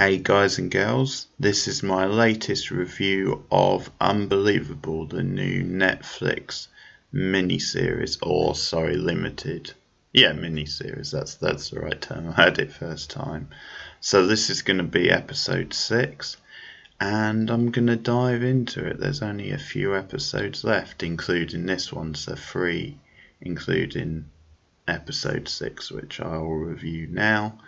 Hey guys and girls, this is my latest review of Unbelievable, the new Netflix miniseries, or sorry, limited. Yeah, miniseries, that's the right term. I heard it first time. So this is going to be episode 6, and I'm going to dive into it. There's only a few episodes left, including this one, so 3, including episode 6, which I will review now.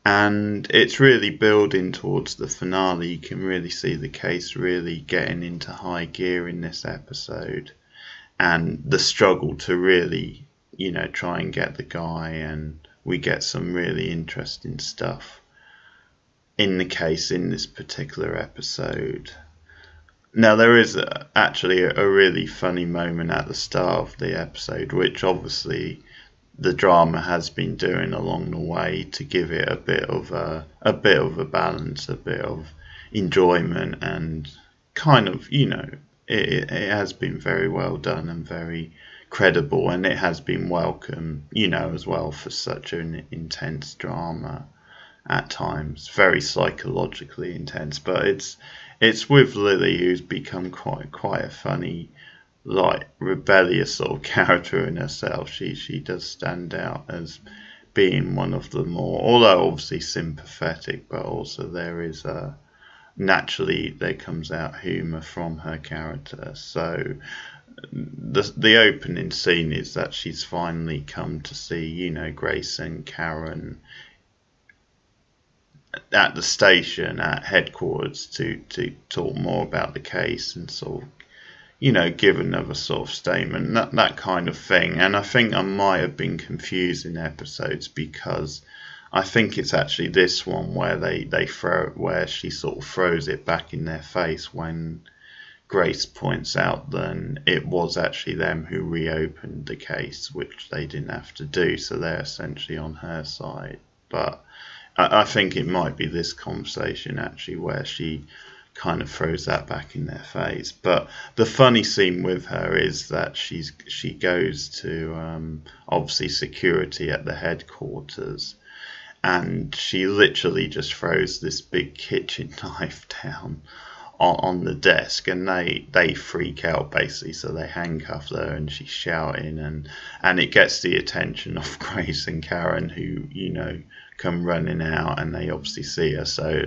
And it's really building towards the finale. You can really see the case really getting into high gear in this episode, and the struggle to really, try and get the guy, and we get some really interesting stuff in the case in this particular episode. Now there is actually a really funny moment at the start of the episode, which obviously the drama has been doing along the way to give it a bit of a balance, a bit of enjoyment, and kind of, it has been very well done and very credible, and it has been welcome, as well, for such an intense drama at times, very psychologically intense. But it's with Lily, who's become quite a funny, rebellious sort of character in herself. She does stand out as being one of the more, although obviously sympathetic, but also there is naturally there comes out humour from her character. So the opening scene is that she's finally come to see Grace and Karen at the station, at headquarters, to talk more about the case and sort of give another sort of statement, that kind of thing. And I think I might have been confusing episodes, because I think it's actually this one where she sort of throws it back in their face when Grace points out that it was actually them who reopened the case, which they didn't have to do, so they're essentially on her side. But I think it might be this conversation actually where she kind of throws that back in their face. But the funny scene with her is that she goes to obviously security at the headquarters, and she literally just throws this big kitchen knife down on the desk, and they freak out basically, so they handcuff her, and she's shouting, and it gets the attention of Grace and Karen, who come running out, and they obviously see her, so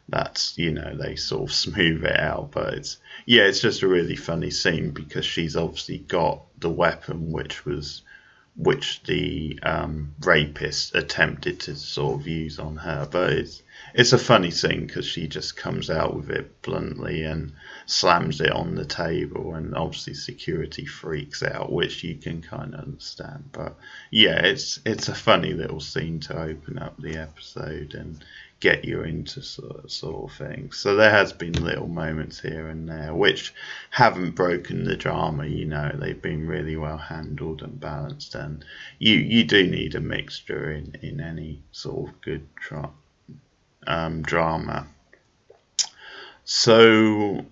that's, they sort of smooth it out. But it's just a really funny scene, because she's obviously got the weapon which the rapist attempted to sort of use on her. But it's a funny scene, because she just comes out with it bluntly and slams it on the table, and obviously security freaks out, which you can kind of understand. But yeah, it's a funny little scene to open up the episode and get you into sort of things. So there has been little moments here and there which haven't broken the drama. They've been really well handled and balanced, and you do need a mixture in any sort of good drama. So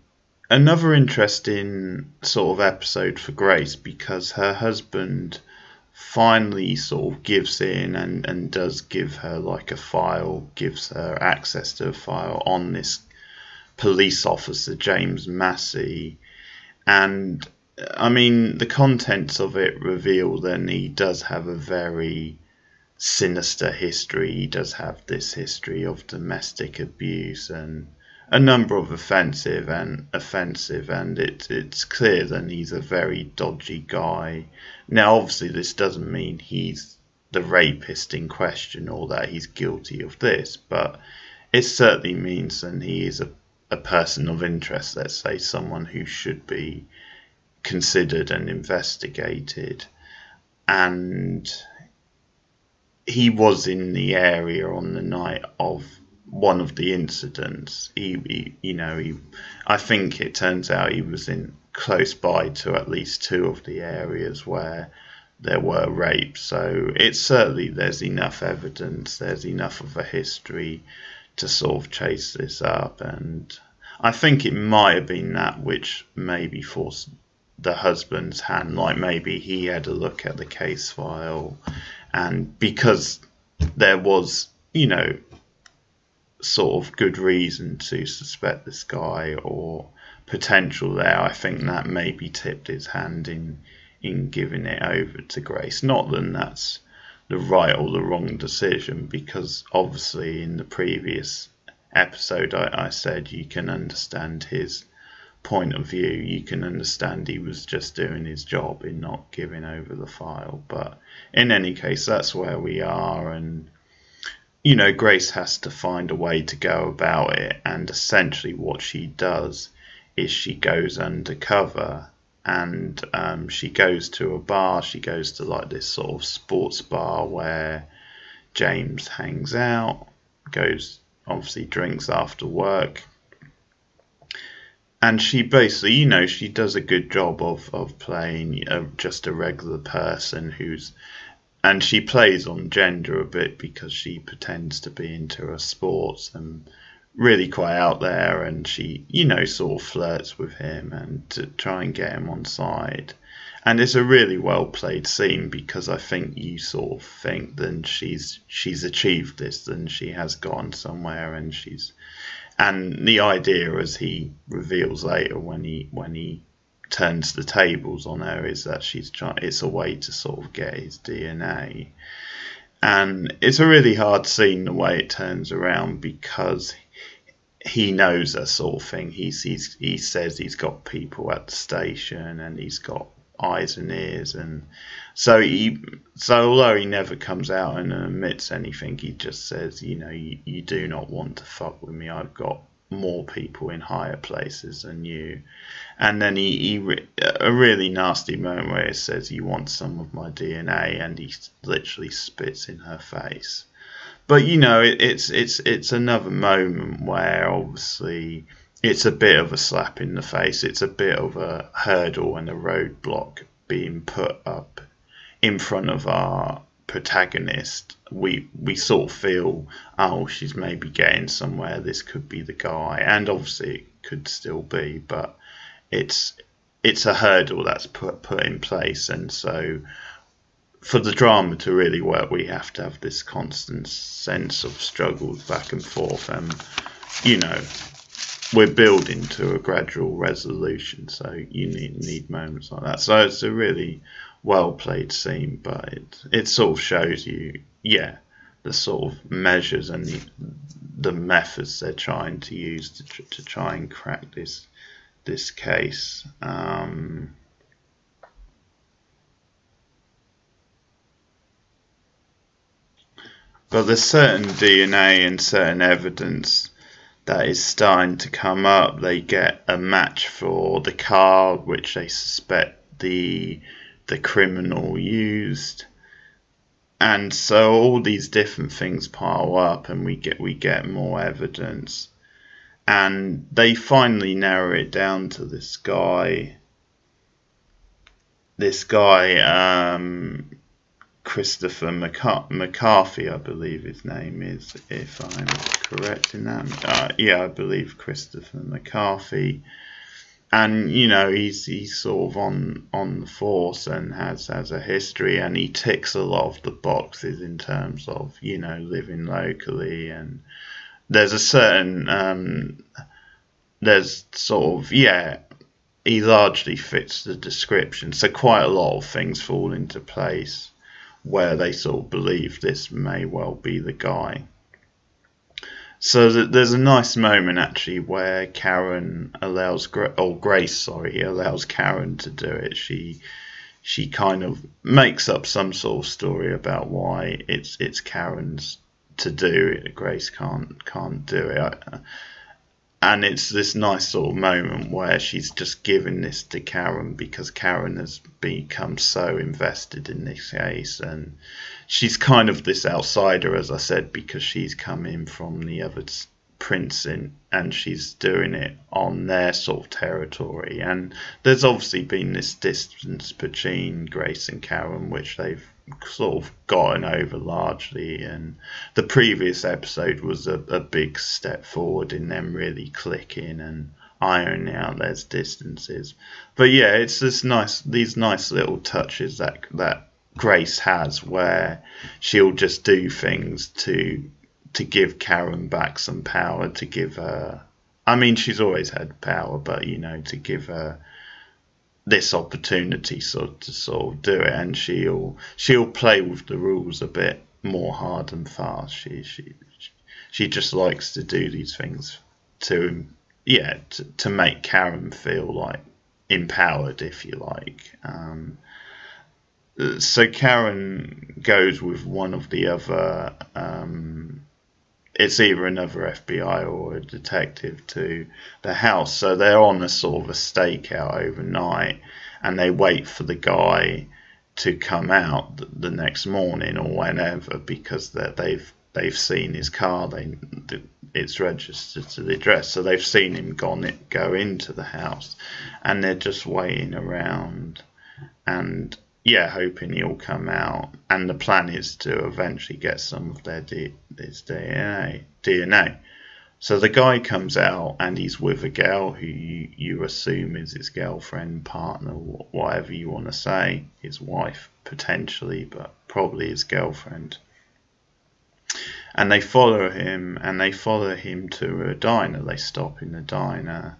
another interesting sort of episode for Grace, because her husband finally sort of gives in and does give her a file, gives her access to a file on this police officer, James Massey. And I mean, the contents of it reveal that he does have a very sinister history. He does have this history of domestic abuse and a number of offensive, and it's clear that he's a very dodgy guy. Now obviously this doesn't mean he's the rapist in question, or that he's guilty of this, but it certainly means that he is a person of interest, let's say, someone who should be considered and investigated. And he was in the area on the night of one of the incidents. I think it turns out he was in close by to at least 2 of the areas where there were rapes. So it's certainly, there's enough evidence, there's enough of a history to sort of chase this up. And I think it might have been that which maybe forced the husband's hand, maybe he had a look at the case file, and because there was sort of good reason to suspect this guy or potential there, I think that maybe tipped his hand in giving it over to Grace. Not that that's the right or the wrong decision, because obviously in the previous episode I said you can understand his point of view. You can understand he was just doing his job in not giving over the file. But in any case, that's where we are, and you know, Grace has to find a way to go about it, and essentially what she does is she goes undercover, and she goes to a bar. She goes to like this sort of sports bar where James hangs out, goes, obviously drinks after work, and she basically, you know, she does a good job of playing just a regular person and she plays on gender a bit because she pretends to be into her sports and really quite out there, and she, you know, sort of flirts with him and to try and get him on side. And it's a really well played scene, because I think you sort of think then she's achieved this, then she has gone somewhere, and the idea, as he reveals later when he turns the tables on her, is that it's a way to sort of get his DNA. And it's a really hard scene the way it turns around, because he knows that sort of thing. He says he's got people at the station and he's got eyes and ears, and so although he never comes out and admits anything, he just says, you know, you do not want to fuck with me. I've got more people in higher places than you. And then a really nasty moment where he says, you want some of my DNA, and he literally spits in her face. But you know, it's another moment where obviously it's a bit of a slap in the face. It's a bit of a hurdle and a roadblock being put up in front of our protagonist. We sort of feel, oh, she's maybe getting somewhere, this could be the guy, and obviously it could still be, but it's a hurdle that's put in place. And so for the drama to really work, we have to have this constant sense of struggles back and forth, and you know, we're building to a gradual resolution, so you need moments like that. So it's a really well played scene, but it sort of shows you, yeah, the sort of measures and the methods they're trying to use to try and crack this case. But there's certain DNA and certain evidence that is starting to come up. They get a match for the car which they suspect the criminal used, and so all these different things pile up, and we get more evidence, and they finally narrow it down to this guy Christopher McCarthy, I believe his name is, if I'm correct in that. Yeah, I believe Christopher McCarthy. And you know, he's sort of on the force and has a history, and he ticks a lot of the boxes in terms of, you know, living locally, and there's a certain there's sort of, yeah, he largely fits the description. So quite a lot of things fall into place where they sort of believe this may well be the guy. So there's a nice moment actually where Karen allows Grace allows Karen to do it. She kind of makes up some sort of story about why it's Karen's to do it. Grace can't do it. And it's this nice sort of moment where she's just giving this to Karen because Karen has become so invested in this case, and she's kind of this outsider, as I said, because she's come in from the other prince and she's doing it on their sort of territory. And there's obviously been this distance between Grace and Karen, which they've sort of gotten over largely, and the previous episode was a big step forward in them really clicking and ironing out those distances. But yeah, it's these nice little touches that Grace has where she'll just do things to to give Karen back some power, to give her, I mean, she's always had power, but you know, to give her this opportunity to sort of do it, and she'll play with the rules a bit more hard and fast. She just likes to do these things to make Karen feel like empowered, if you like. So Karen goes with one of the other, it's either another FBI or a detective, to the house. So they're on a sort of a stakeout overnight, and they wait for the guy to come out the next morning or whenever, because they've seen his car. It's registered to the address, so they've seen him go into the house, and they're just waiting around and hoping he'll come out. And the plan is to eventually get some of his DNA. So the guy comes out, and he's with a girl who you assume is his girlfriend, partner, whatever you want to say, his wife potentially, but probably his girlfriend. And they follow him, to a diner. They stop in the diner,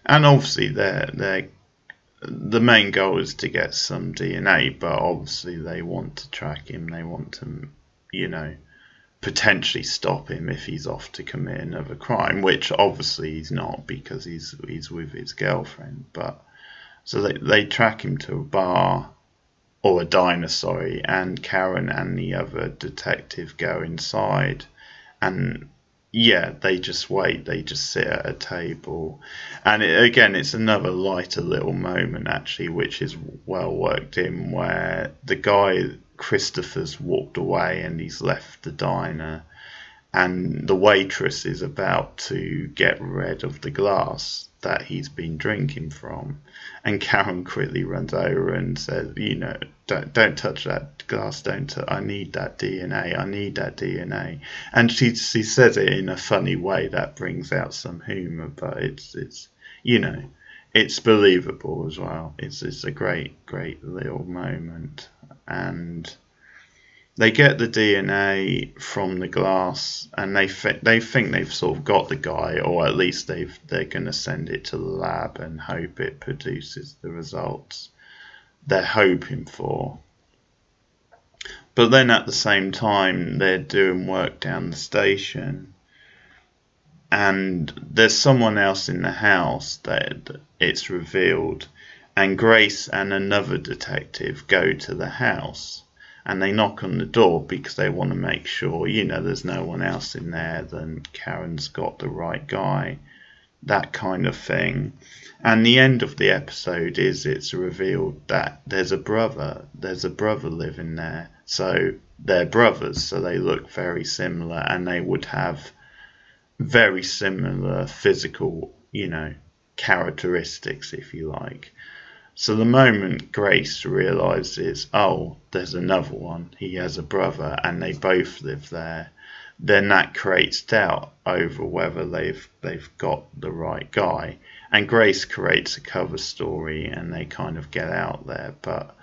and obviously the main goal is to get some DNA, but obviously they want to track him. They want to, potentially stop him if he's off to commit another crime, which obviously he's not, because he's with his girlfriend. But so they track him to a bar, or a diner, sorry, and Karen and the other detective go inside, and they just wait. They just sit at a table, and it's another lighter little moment actually, which is well worked in, where the guy Christopher's walked away and he's left the diner, and the waitress is about to get rid of the glass that he's been drinking from, and Karen quickly runs over and says, don't touch that glass, I need that DNA, and she says it in a funny way that brings out some humour, but it's believable as well. It's a great little moment. And they get the DNA from the glass, and they think they've sort of got the guy, or at least they're going to send it to the lab and hope it produces the results they're hoping for. But then at the same time, they're doing work down the station, and there's someone else in the house that it's revealed, and Grace and another detective go to the house. And they knock on the door because they want to make sure, there's no one else in there, then Karen's got the right guy, that kind of thing. And the end of the episode is it's revealed that there's a brother living there. So they're brothers, so they look very similar, and they would have very similar physical, characteristics, if you like. So the moment Grace realises, oh, there's another one, he has a brother, and they both live there, then that creates doubt over whether they've got the right guy. And Grace creates a cover story, and they kind of get out there, but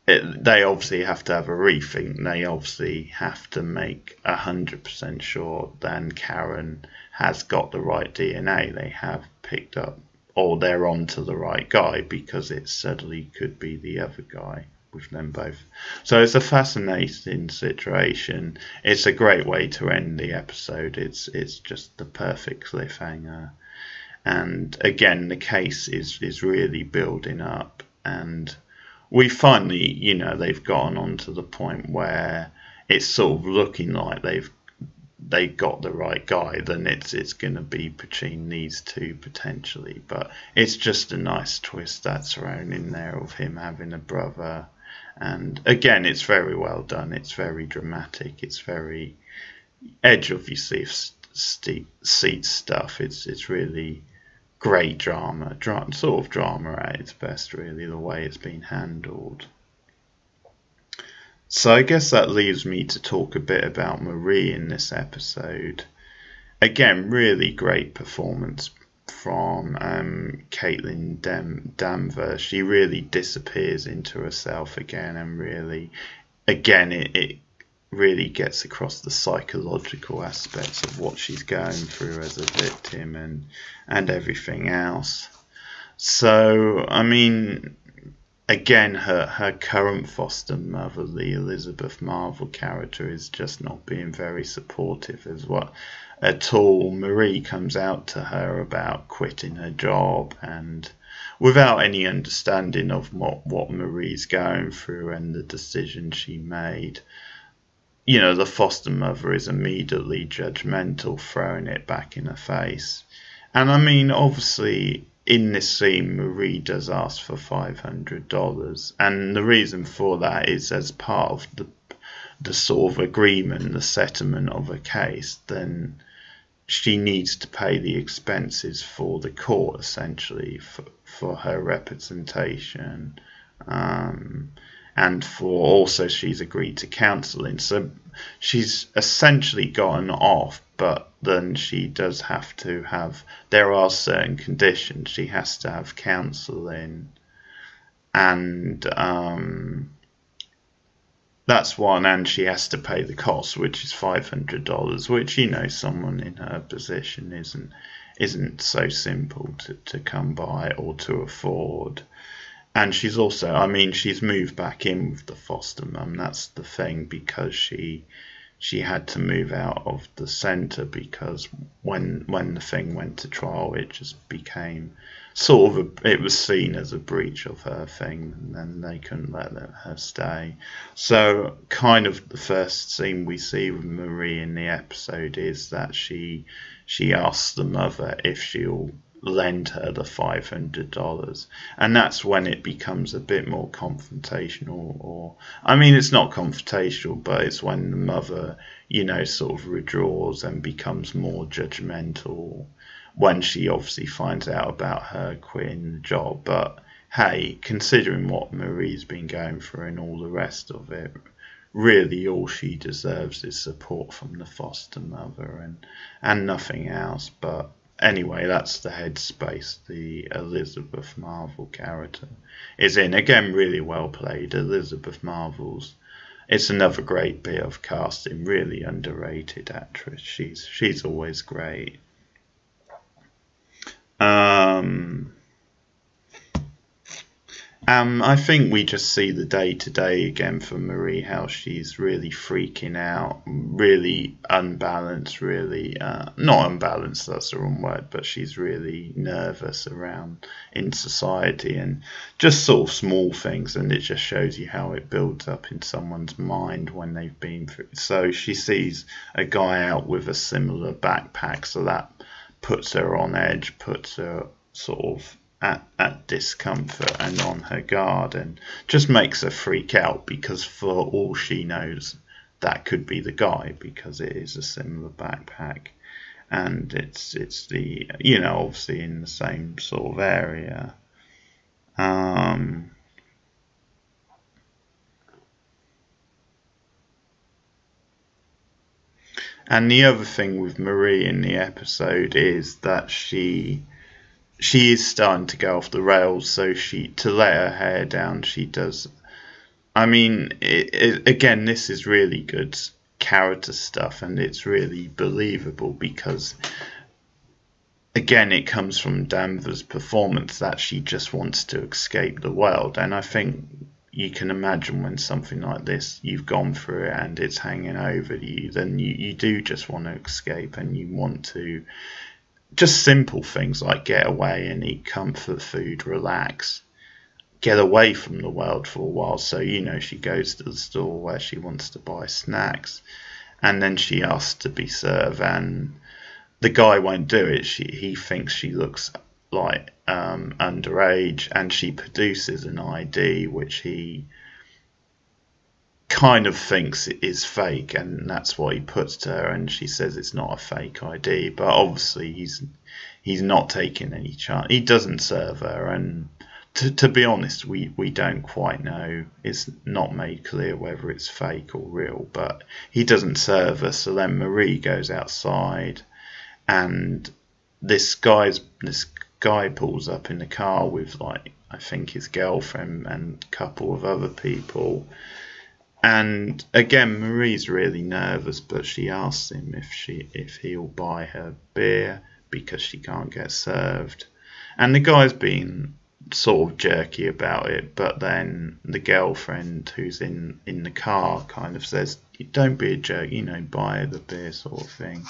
they obviously have to have a rethink. They obviously have to make 100% sure that Karen has got the right DNA. They have picked up, or they're on to the right guy, because it suddenly could be the other guy with them both. So it's a fascinating situation. It's a great way to end the episode. It's just the perfect cliffhanger. And again, the case is really building up, and we finally, they've gotten on to the point where it's sort of looking like they got the right guy. Then it's going to be between these two potentially, but it's just a nice twist that's thrown in there of him having a brother. And again, it's very well done. It's very dramatic. It's very edge of your seat stuff. It's really great drama, sort of drama at its best, really, the way it's been handled. So I guess that leaves me to talk a bit about Marie in this episode. Again, really great performance from Kaitlyn Danvers. She really disappears into herself again, and really, again, really gets across the psychological aspects of what she's going through as a victim and everything else. So, I mean, again, her current foster mother, the Elizabeth Marvel character, is just not being very supportive as well at all. Marie comes out to her about quitting her job, and without any understanding of what Marie's going through and the decision she made, you know, the foster mother is immediately judgmental, throwing it back in her face. And I mean, obviously, in this scene, Marie does ask for $500, and the reason for that is as part of the sort of agreement, the settlement of a case, then she needs to pay the expenses for the court, essentially, for her representation, and for also she's agreed to counselling. So she's essentially gotten off, but then she does have to have, there are certain conditions. She has to have counselling, and that's one, and she has to pay the cost, which is $500, which, you know, someone in her position isn't so simple to come by or to afford. And she's also, I mean, she's moved back in with the foster mum. That's the thing, because she had to move out of the centre, because when the thing went to trial, it just became sort of it was seen as a breach of her thing, and then they couldn't let her stay. So kind of the first scene we see with Marie in the episode is that she asks the mother if she'll lend her the $500, and that's when it becomes a bit more confrontational, or I mean, it's not confrontational, but it's when the mother, you know, sort of withdraws and becomes more judgmental when she obviously finds out about her quitting the job. But hey, considering what Marie's been going through and all the rest of it, really all she deserves is support from the foster mother and nothing else. But anyway, that's the headspace the Elizabeth Marvel character is in. Again, really well played. Elizabeth Marvel's, it's another great bit of casting, really underrated actress. She's always great. I think we just see the day-to-day again for Marie, how she's really freaking out, really unbalanced, really, not unbalanced, that's the wrong word, but she's really nervous around in society, and just sort of small things, and it just shows you how it builds up in someone's mind when they've been through. So she sees a guy out with a similar backpack, so that puts her on edge, puts her sort of at discomfort and on her guard, and just makes her freak out, because for all she knows, that could be the guy, because it is a similar backpack, and it's the, you know, obviously in the same sort of area. And the other thing with Marie in the episode is that she is starting to go off the rails, so to let her hair down, she does. I mean, again, this is really good character stuff, and it's really believable, because again, it comes from Danvers' performance that she just wants to escape the world, and I think you can imagine when something like this, you've gone through it and it's hanging over you, then you do just want to escape, and you want to just simple things like get away and eat comfort food, relax, get away from the world for a while. So, you know, she goes to the store where she wants to buy snacks, and then she asks to be served, and the guy won't do it. He thinks she looks like underage, and she produces an ID which he kind of thinks it is fake, and that's what he puts to her, and she says it's not a fake ID, but obviously he's not taking any chance. He doesn't serve her, and to be honest, we don't quite know. It's not made clear whether it's fake or real, but he doesn't serve her. So then Marie goes outside, and this guy pulls up in the car with, like, I think his girlfriend and a couple of other people. And again, Marie's really nervous, but she asks him if he'll buy her beer because she can't get served. And the guy's being sort of jerky about it, but then the girlfriend who's in the car kind of says, don't be a jerk, buy her the beer, sort of thing.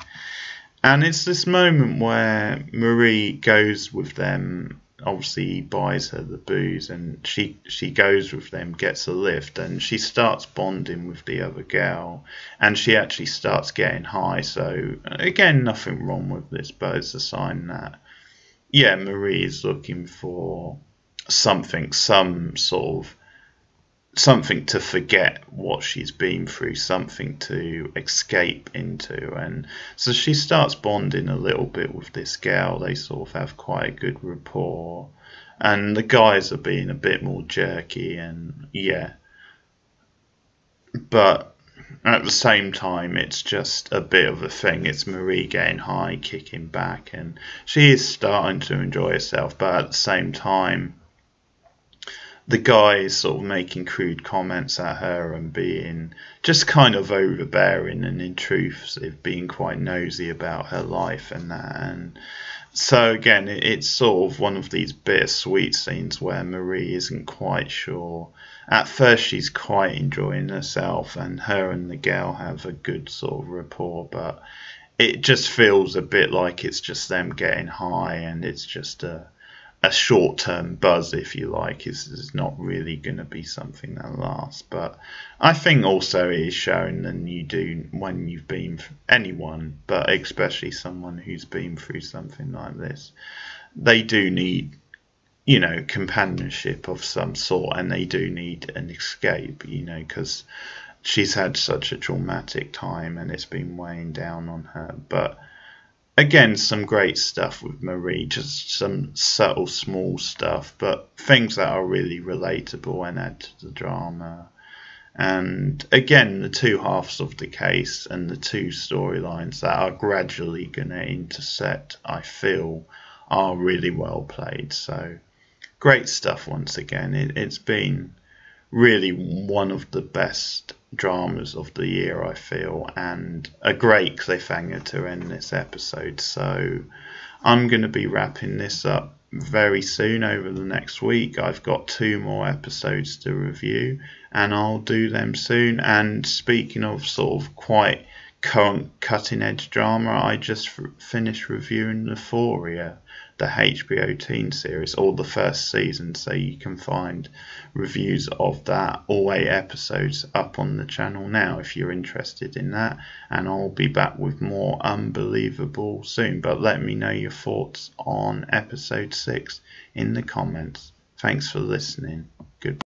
And it's this moment where Marie goes with them. Obviously, he buys her the booze, and she goes with them, gets a lift, and she starts bonding with the other girl, and she actually starts getting high. So again, nothing wrong with this, but it's a sign that, yeah, Marie is looking for something, something to forget what she's been through, something to escape into. And so she starts bonding a little bit with this girl. They sort of have quite a good rapport, and the guys are being a bit more jerky, and yeah, but at the same time it's just a bit of a thing. It's Marie getting high, kicking back, and she is starting to enjoy herself, but at the same time the guy is sort of making crude comments at her and being just kind of overbearing and intrusive, being quite nosy about her life and that. And so again, it's sort of one of these bittersweet scenes where Marie isn't quite sure. At first she's quite enjoying herself, and her and the girl have a good sort of rapport, but it just feels a bit like it's just them getting high, and it's just a short-term buzz, if you like. Is not really going to be something that lasts. But I think also it is shown that you do, when you've been, anyone, but especially someone who's been through something like this, they do need, companionship of some sort, and they do need an escape, because she's had such a traumatic time and it's been weighing down on her. But again, some great stuff with Marie, just some subtle, small stuff, but things that are really relatable and add to the drama. And again, the two halves of the case and the two storylines that are gradually going to intersect, I feel, are really well played. So, great stuff once again. It's been really one of the best dramas of the year, I feel, and a great cliffhanger to end this episode. So I'm going to be wrapping this up very soon over the next week. I've got 2 more episodes to review, and I'll do them soon. And speaking of sort of quite current cutting edge drama, I just finished reviewing Euphoria, the HBO teen series, or the first season, so you can find reviews of that, all 8 episodes, up on the channel now if you're interested in that. And I'll be back with more Unbelievable soon, but let me know your thoughts on episode 6 in the comments. Thanks for listening. Goodbye.